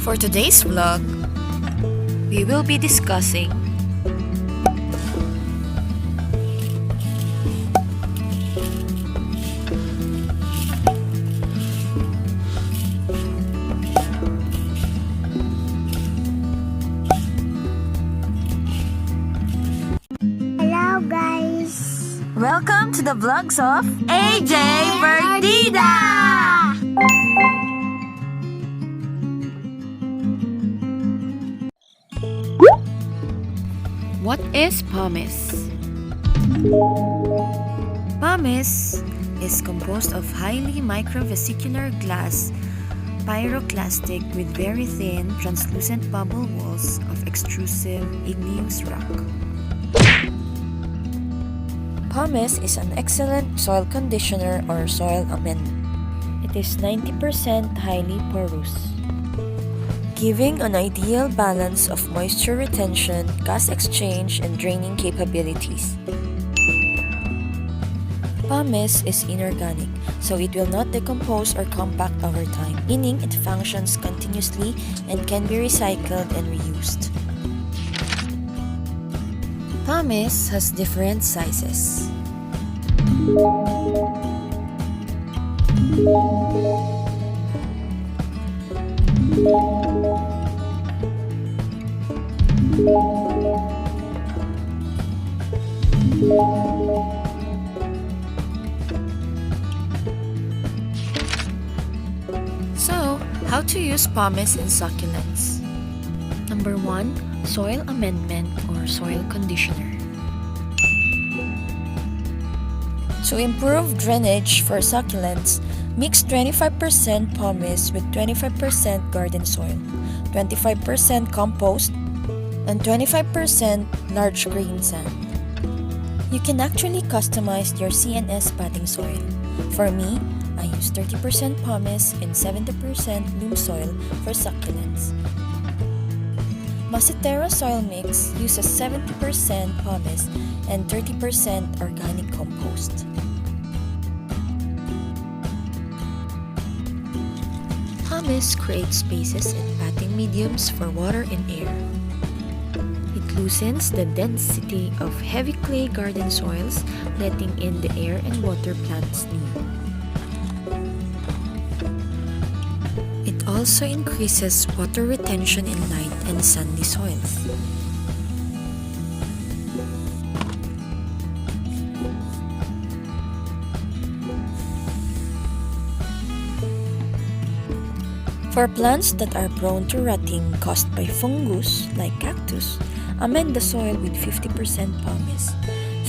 For today's vlog, we will be discussing Hello guys! welcome to the vlogs of AJ Verdida! What is pumice? Pumice is composed of highly microvesicular glass pyroclastic with very thin, translucent bubble walls of extrusive igneous rock. Pumice is an excellent soil conditioner or soil amendment. It is 90% highly porous, giving an ideal balance of moisture retention, gas exchange, and draining capabilities. Pumice is inorganic, so it will not decompose or compact over time, meaning it functions continuously and can be recycled and reused. Pumice has different sizes. So, how to use pumice in succulents? Number 1, soil amendment or soil conditioner. To improve drainage for succulents, mix 25% pumice with 25% garden soil, 25% compost, and 25% large grain sand. You can actually customize your CNS potting soil. For me, I use 30% pumice and 70% loam soil for succulents. Macetera soil mix uses 70% pumice and 30% organic compost. Pumice creates spaces and potting mediums for water and air. It loosens the density of heavy clay garden soils, letting in the air and water plants need. It also increases water retention in light and sandy soils. For plants that are prone to rotting caused by fungus like cactus, amend the soil with 50% pumice.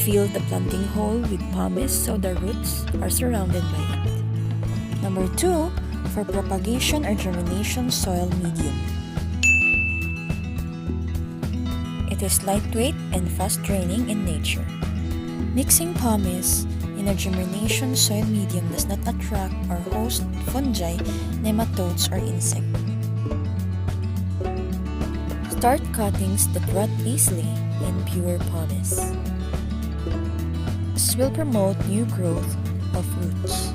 Fill the planting hole with pumice so the roots are surrounded by it. Number 2, for propagation or germination soil medium. It is lightweight and fast draining in nature. Mixing pumice in a germination soil medium does not attract or host fungi, nematodes, or insects. Start cuttings that rot easily in pure pumice. This will promote new growth of roots.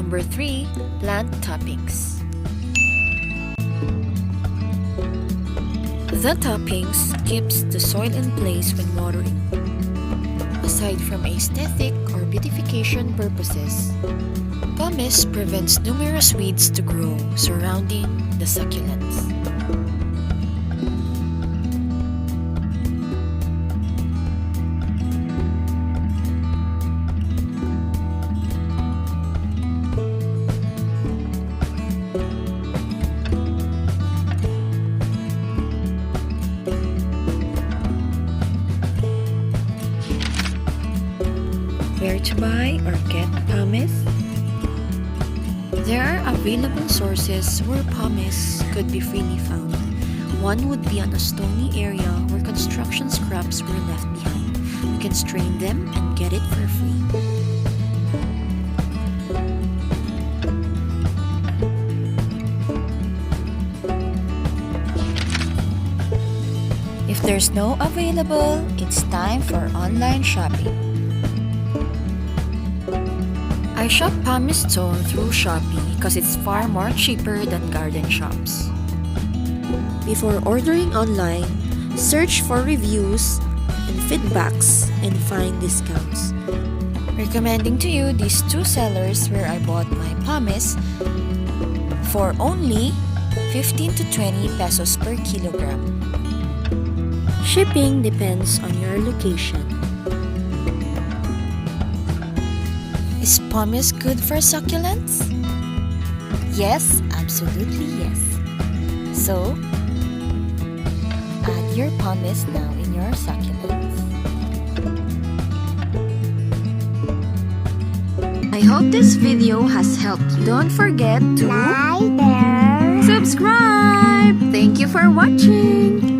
Number 3, plant toppings. The toppings keeps the soil in place when watering. Aside from aesthetic or beautification purposes, pumice prevents numerous weeds to grow surrounding the succulents. Where to buy or get pumice? There are available sources where pumice could be freely found. One would be on a stony area where construction scraps were left behind. You can strain them and get it for free. If there's no available, it's time for online shopping. I shop pumice stone through Shopee because it's far more cheaper than garden shops. Before ordering online, search for reviews and feedbacks and find discounts. Recommending to you these two sellers where I bought my pumice for only 15 to 20 pesos per kilogram. Shipping depends on your location. Is pumice good for succulents? Yes, absolutely yes. So, add your pumice now in your succulents. I hope this video has helped you. Don't forget to Like, share, subscribe. Thank you for watching.